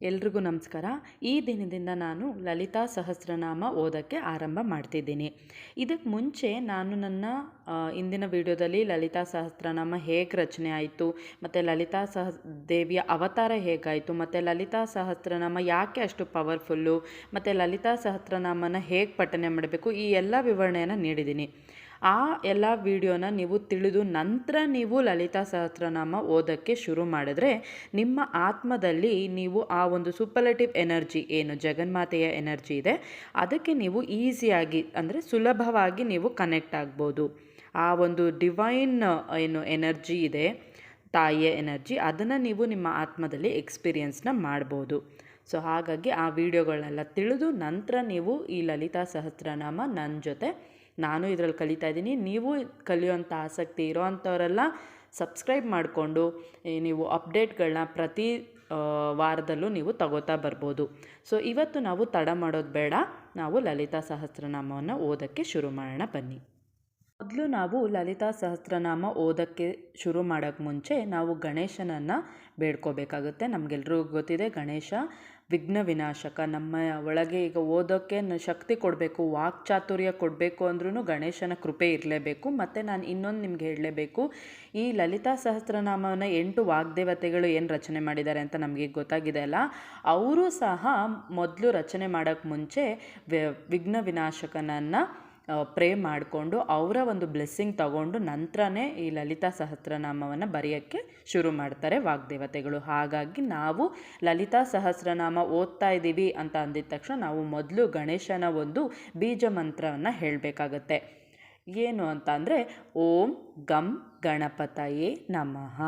ಎಲ್ರಿಗೂ ನಮಸ್ಕಾರ. ಈ ದಿನದಿಂದ ನಾನು ಲಲಿತಾ ಸಹಸ್ರನಾಮ ಓದೋಕ್ಕೆ ಆರಂಭ ಮಾಡ್ತಿದ್ದೀನಿ. ಇದಕ್ಕೆ ಮುಂಚೆ ನಾನು ನನ್ನ ಇಂದಿನ ವಿಡಿಯೋದಲ್ಲಿ ಲಲಿತಾ ಸಹಸ್ರನಾಮ ಹೇಗೆ ರಚನೆ ಆಯಿತು, ಮತ್ತು ಲಲಿತಾ ದೇವಿಯ ಅವತಾರ ಹೇಗಾಯಿತು, ಮತ್ತು ಲಲಿತಾ ಸಹಸ್ರನಾಮ ಯಾಕೆ ಅಷ್ಟು ಪವರ್ಫುಲ್ಲು, ಮತ್ತು ಲಲಿತಾ ಸಹಸ್ರನಾಮನ ಹೇಗೆ ಪಠನೆ ಮಾಡಬೇಕು, ಈ ಎಲ್ಲ ವಿವರಣೆಯನ್ನು ನೀಡಿದ್ದೀನಿ. ಆ ಎಲ್ಲ ವಿಡಿಯೋನ ನೀವು ತಿಳಿದು ನಂತರ ನೀವು ಲಲಿತಾ ಸಹಸ್ರನಾಮ ಓದೋಕ್ಕೆ ಶುರು ಮಾಡಿದ್ರೆ ನಿಮ್ಮ ಆತ್ಮದಲ್ಲಿ ನೀವು ಆ ಒಂದು ಸೂಪರ್ಲೇಟಿವ್ ಎನರ್ಜಿ ಏನು ಜಗನ್ಮಾತೆಯ ಎನರ್ಜಿ ಇದೆ ಅದಕ್ಕೆ ನೀವು ಈಸಿಯಾಗಿ ಅಂದರೆ ಸುಲಭವಾಗಿ ನೀವು ಕನೆಕ್ಟ್ ಆಗ್ಬೋದು. ಆ ಒಂದು ಡಿವೈನ್ ಏನು ಎನರ್ಜಿ ಇದೆ, ತಾಯಿಯ ಎನರ್ಜಿ, ಅದನ್ನು ನೀವು ನಿಮ್ಮ ಆತ್ಮದಲ್ಲಿ ಎಕ್ಸ್ಪೀರಿಯನ್ಸ್ನ ಮಾಡ್ಬೋದು. ಸೊ ಹಾಗಾಗಿ ಆ ವಿಡಿಯೋಗಳನ್ನೆಲ್ಲ ತಿಳಿದು ನಂತರ ನೀವು ಈ ಲಲಿತಾ ಸಹಸ್ರನಾಮ ನನ್ನ ಜೊತೆ ನಾನು ಇದರಲ್ಲಿ ಕಲಿತಾ ಇದ್ದೀನಿ. ನೀವು ಕಲಿಯುವಂಥ ಆಸಕ್ತಿ ಇರೋವಂಥವರೆಲ್ಲ ಸಬ್ಸ್ಕ್ರೈಬ್ ಮಾಡಿಕೊಂಡು ನೀವು ಅಪ್ಡೇಟ್ಗಳನ್ನ ಪ್ರತಿ ವಾರದಲ್ಲೂ ನೀವು ತಗೋತಾ ಬರ್ಬೋದು. ಸೊ ಇವತ್ತು ನಾವು ತಡ ಮಾಡೋದು ಬೇಡ, ನಾವು ಲಲಿತಾ ಸಹಸ್ರನಾಮವನ್ನು ಓದೋಕ್ಕೆ ಶುರು ಮಾಡೋಣ ಬನ್ನಿ. ಮೊದಲು ನಾವು ಲಲಿತಾ ಸಹಸ್ರನಾಮ ಓದೋಕ್ಕೆ ಶುರು ಮಾಡೋಕ್ಕೆ ಮುಂಚೆ ನಾವು ಗಣೇಶನನ್ನು ಬೇಡ್ಕೋಬೇಕಾಗುತ್ತೆ. ನಮಗೆಲ್ರಿಗೂ ಗೊತ್ತಿದೆ, ಗಣೇಶ ವಿಘ್ನ ವಿನಾಶಕ. ನಮ್ಮ ಒಳಗೆ ಈಗ ಓದೋಕ್ಕೆ ಶಕ್ತಿ ಕೊಡಬೇಕು, ವಾಕ್ಚಾತುರ್ಯ ಕೊಡಬೇಕು ಅಂದ್ರೂ ಗಣೇಶನ ಕೃಪೆ ಇರಲೇಬೇಕು. ಮತ್ತು ನಾನು ಇನ್ನೊಂದು ನಿಮ್ಗೆ ಹೇಳಲೇಬೇಕು, ಈ ಲಲಿತಾ ಸಹಸ್ರನಾಮವನ್ನು 8 ವಾಗ್ದೇವತೆಗಳು ಏನು ರಚನೆ ಮಾಡಿದ್ದಾರೆ ಅಂತ ನಮಗೆ ಗೊತ್ತಾಗಿದೆ ಅಲ್ಲ, ಅವರು ಸಹ ಮೊದಲು ರಚನೆ ಮಾಡೋಕ್ಕೆ ಮುಂಚೆ ವಿಘ್ನ ವಿನಾಶಕನನ್ನು ಪ್ರೇ ಮಾಡಿಕೊಂಡು ಅವರ ಒಂದು ಬ್ಲೆಸ್ಸಿಂಗ್ ತಗೊಂಡು ನಂತರನೇ ಈ ಲಲಿತಾ ಸಹಸ್ರನಾಮವನ್ನು ಬರೆಯೋಕ್ಕೆ ಶುರು ಮಾಡ್ತಾರೆ ವಾಗ್ದೇವತೆಗಳು. ಹಾಗಾಗಿ ನಾವು ಲಲಿತಾ ಸಹಸ್ರನಾಮ ಓದ್ತಾ ಇದ್ದೀವಿ ಅಂತ ಅಂದಿದ ತಕ್ಷಣ ನಾವು ಮೊದಲು ಗಣೇಶನ ಒಂದು ಬೀಜ ಮಂತ್ರವನ್ನು ಹೇಳಬೇಕಾಗತ್ತೆ. ಏನು ಅಂತ ಅಂದರೆ ಓಂ ಗಂ ಗಣಪತಯೇ ನಮಃ.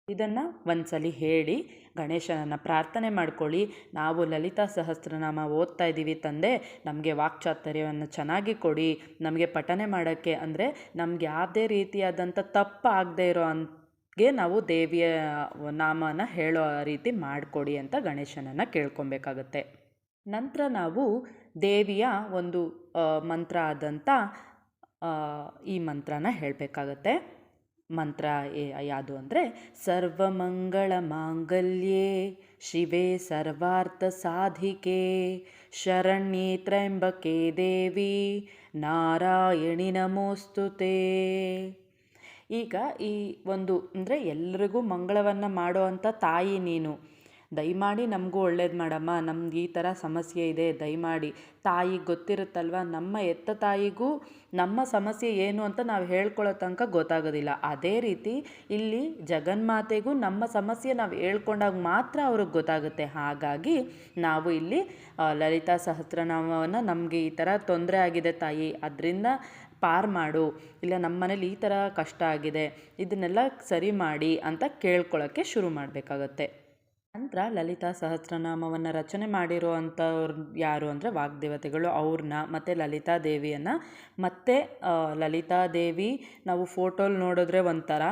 ಇದನ್ನು ಒಂದ್ಸಲಿ ಹೇಳಿ ಗಣೇಶನನ್ನು ಪ್ರಾರ್ಥನೆ ಮಾಡ್ಕೊಳ್ಳಿ. ನಾವು ಲಲಿತಾ ಸಹಸ್ರನಾಮ ಓದ್ತಾ ಇದ್ದೀವಿ ತಂದೆ, ನಮಗೆ ವಾಕ್ಚಾತುರ್ಯವನ್ನು ಚೆನ್ನಾಗಿ ಕೊಡಿ, ನಮಗೆ ಪಠನೆ ಮಾಡೋಕ್ಕೆ ಅಂದರೆ ನಮ್ಗೆ ಯಾವುದೇ ರೀತಿಯಾದಂಥ ತಪ್ಪು ಆಗದೆ ಇರೋ ಅಂಗೆ ನಾವು ದೇವಿಯ ನಾಮನ ಹೇಳೋ ರೀತಿ ಮಾಡಿಕೊಡಿ ಅಂತ ಗಣೇಶನನ್ನು ಕೇಳ್ಕೊಬೇಕಾಗತ್ತೆ. ನಂತರ ನಾವು ದೇವಿಯ ಒಂದು ಮಂತ್ರ ಆದಂಥ ಈ ಮಂತ್ರನ ಹೇಳಬೇಕಾಗತ್ತೆ. ಮಂತ್ರ ಯಾವುದು ಅಂದರೆ ಸರ್ವಮಂಗಳ ಮಾಂಗಲ್ಯೆ ಶಿವೆ ಸರ್ವಾರ್ಥ ಸಾಧಿಕೆ ಶರಣ್ಯೆ ತ್ರ್ಯಂಬಕೆ ದೇವಿ ನಾರಾಯಣಿ ನಮೋಸ್ತುತೆ. ಈಗ ಈ ಒಂದು ಅಂದರೆ ಎಲ್ರಿಗೂ ಮಂಗಳವನ್ನು ಮಾಡೋ ಅಂಥ ತಾಯಿ ನೀನು, ದಯಮಾಡಿ ನಮಗೂ ಒಳ್ಳೇದು ಮಾಡಮ್ಮ, ನಮ್ಗೆ ಈ ಥರ ಸಮಸ್ಯೆ ಇದೆ, ದಯಮಾಡಿ. ತಾಯಿಗೆ ಗೊತ್ತಿರುತ್ತಲ್ವ, ನಮ್ಮ ಎತ್ತ ತಾಯಿಗೂ ನಮ್ಮ ಸಮಸ್ಯೆ ಏನು ಅಂತ ನಾವು ಹೇಳ್ಕೊಳ್ಳೋ ತನಕ ಗೊತ್ತಾಗೋದಿಲ್ಲ. ಅದೇ ರೀತಿ ಇಲ್ಲಿ ಜಗನ್ಮಾತೆಗೂ ನಮ್ಮ ಸಮಸ್ಯೆ ನಾವು ಹೇಳ್ಕೊಂಡಾಗ ಮಾತ್ರ ಅವ್ರಿಗೆ ಗೊತ್ತಾಗುತ್ತೆ. ಹಾಗಾಗಿ ನಾವು ಇಲ್ಲಿ ಲಲಿತಾ ಸಹಸ್ರನಾಮವನ್ನು ನಮಗೆ ಈ ಥರ ತೊಂದರೆ ಆಗಿದೆ ತಾಯಿ, ಅದರಿಂದ ಪಾರು ಮಾಡು, ಇಲ್ಲ ನಮ್ಮ ಮನೇಲಿ ಈ ಥರ ಕಷ್ಟ ಆಗಿದೆ, ಇದನ್ನೆಲ್ಲ ಸರಿ ಮಾಡಿ ಅಂತ ಕೇಳ್ಕೊಳ್ಳೋಕ್ಕೆ ಶುರು ಮಾಡಬೇಕಾಗತ್ತೆ. ನಂತರ ಲಲಿತಾ ಸಹಸ್ರನಾಮವನ್ನು ರಚನೆ ಮಾಡಿರೋ ಅಂಥವ್ರು ಯಾರು ಅಂದರೆ ವಾಗ್ದೇವತೆಗಳು, ಅವ್ರನ್ನ ಮತ್ತು ಲಲಿತಾ ದೇವಿಯನ್ನು. ಮತ್ತು ಲಲಿತಾ ದೇವಿ ನಾವು ಫೋಟೋಲಿ ನೋಡಿದ್ರೆ ಒಂಥರ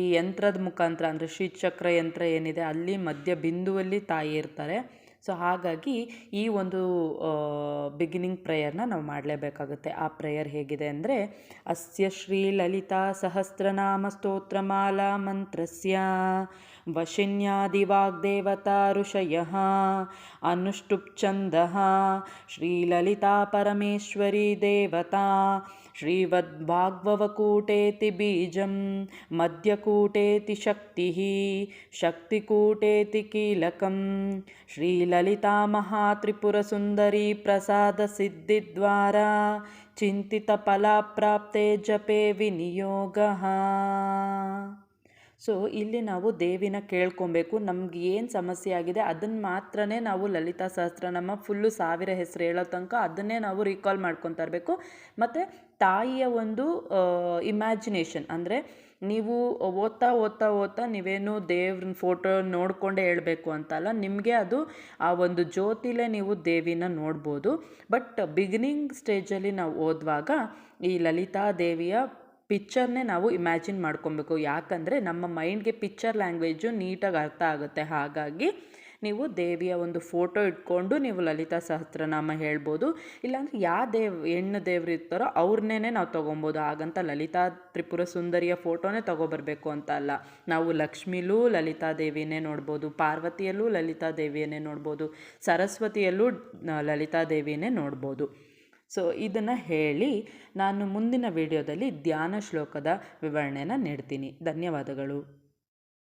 ಈ ಯಂತ್ರದ ಮುಖಾಂತರ ಅಂದರೆ ಶ್ರೀಚಕ್ರ ಯಂತ್ರ ಏನಿದೆ ಅಲ್ಲಿ ಮಧ್ಯ ಬಿಂದುವಲ್ಲಿ ತಾಯಿ ಇರ್ತಾರೆ. ಸೊ ಹಾಗಾಗಿ ಈ ಒಂದು ಬಿಗಿನಿಂಗ್ ಪ್ರೇಯರ್ನ ನಾವು ಮಾಡಲೇಬೇಕಾಗುತ್ತೆ. ಆ ಪ್ರೇಯರ್ ಹೇಗಿದೆ ಅಂದರೆ ಅಸ್ಯ ಶ್ರೀ ಲಲಿತಾ ಸಹಸ್ರನಾಮ ಸ್ತೋತ್ರಮಾಲಾ ಮಂತ್ರಸ್ಯ ವಶಿನ್ಯಾದಿವಾಗ್ದೇವತಾ ಋಷಯಃ ಅನುಷ್ಠುಪ್ಛಂದಃ ಶ್ರೀಲಲಿತಾ ಪರಮೇಶ್ವರಿ ದೇವತಾ ಶ್ರೀವದ್ವಾಗ್ವವಕೂಟೇತಿ ಬೀಜಂ ಮಧ್ಯಕೂಟೇತಿ ಶಕ್ತಿಃ ಶಕ್ತಿಕೂಟೇತಿ ಕೀಲಕಂ ಶ್ರೀಲಲಿತಾ ಮಹಾತ್ರಿಪುರಸುಂದರಿ ಪ್ರಸಾದ ಸಿದ್ಧಿದ್ವಾರ ಚಿಂತಿತ ಫಲಪ್ರಾಪ್ತೆ ಜಪೆ ವಿನಿಯೋಗಃ. ಸೊ ಇಲ್ಲಿ ನಾವು ದೇವಿನ ಕೇಳ್ಕೊಬೇಕು, ನಮ್ಗೆ ಏನು ಸಮಸ್ಯೆ ಆಗಿದೆ ಅದನ್ನು ಮಾತ್ರನೇ ನಾವು ಲಲಿತಾ ಸಹಸ್ರನಾಮ ಫುಲ್ಲು 1000 ಹೆಸರು ಹೇಳೋ ತನಕ ಅದನ್ನೇ ನಾವು ರೀಕಾಲ್ ಮಾಡ್ಕೊತಾ ಇರಬೇಕು. ಮತ್ತು ತಾಯಿಯ ಒಂದು ಇಮ್ಯಾಜಿನೇಷನ್ ಅಂದರೆ ನೀವು ಓದ್ತಾ ಓದ್ತಾ ಓದ್ತಾ ನೀವೇನು ದೇವ್ರನ್ನ ಫೋಟೋ ನೋಡಿಕೊಂಡೇ ಹೇಳಬೇಕು ಅಂತಲ್ಲ, ನಿಮಗೆ ಅದು ಆ ಒಂದು ಜ್ಯೋತಿಲೇ ನೀವು ದೇವಿನ ನೋಡ್ಬೋದು. ಬಟ್ ಬಿಗಿನಿಂಗ್ ಸ್ಟೇಜಲ್ಲಿ ನಾವು ಓದುವಾಗ ಈ ಲಲಿತಾ ದೇವಿಯ ಪಿಕ್ಚರ್ನೇ ನಾವು ಇಮ್ಯಾಜಿನ್ ಮಾಡ್ಕೊಬೇಕು. ಯಾಕಂದರೆ ನಮ್ಮ ಮೈಂಡ್ಗೆ ಪಿಕ್ಚರ್ ಲ್ಯಾಂಗ್ವೇಜು ನೀಟಾಗಿ ಅರ್ಥ ಆಗುತ್ತೆ. ಹಾಗಾಗಿ ನೀವು ದೇವಿಯ ಒಂದು ಫೋಟೋ ಇಟ್ಕೊಂಡು ನೀವು ಲಲಿತಾ ಸಹಸ್ರನಾಮ ಹೇಳ್ಬೋದು. ಇಲ್ಲಾಂದರೆ ಹೆಣ್ಣು ದೇವ್ರು ಇರ್ತಾರೋ ಅವ್ರನ್ನೇ ನಾವು ತೊಗೊಬೋದು. ಹಾಗಂತ ಲಲಿತಾ ತ್ರಿಪುರ ಸುಂದರಿಯ ಫೋಟೋನೇ ತೊಗೊಬರ್ಬೇಕು ಅಂತ ಅಲ್ಲ. ನಾವು ಲಕ್ಷ್ಮಿಲೂ ಲಲಿತಾ ದೇವಿಯೇ ನೋಡ್ಬೋದು, ಪಾರ್ವತಿಯಲ್ಲೂ ಲಲಿತಾ ದೇವಿಯನ್ನೇ ನೋಡ್ಬೋದು, ಸರಸ್ವತಿಯಲ್ಲೂ ಲಲಿತಾ ದೇವಿಯನ್ನೇ ನೋಡ್ಬೋದು. ಸೊ ಇದನ್ನು ಹೇಳಿ ನಾನು ಮುಂದಿನ ವಿಡಿಯೋದಲ್ಲಿ ಧ್ಯಾನ ಶ್ಲೋಕದ ವಿವರಣೆನ ನೀಡ್ತೀನಿ. ಧನ್ಯವಾದಗಳು.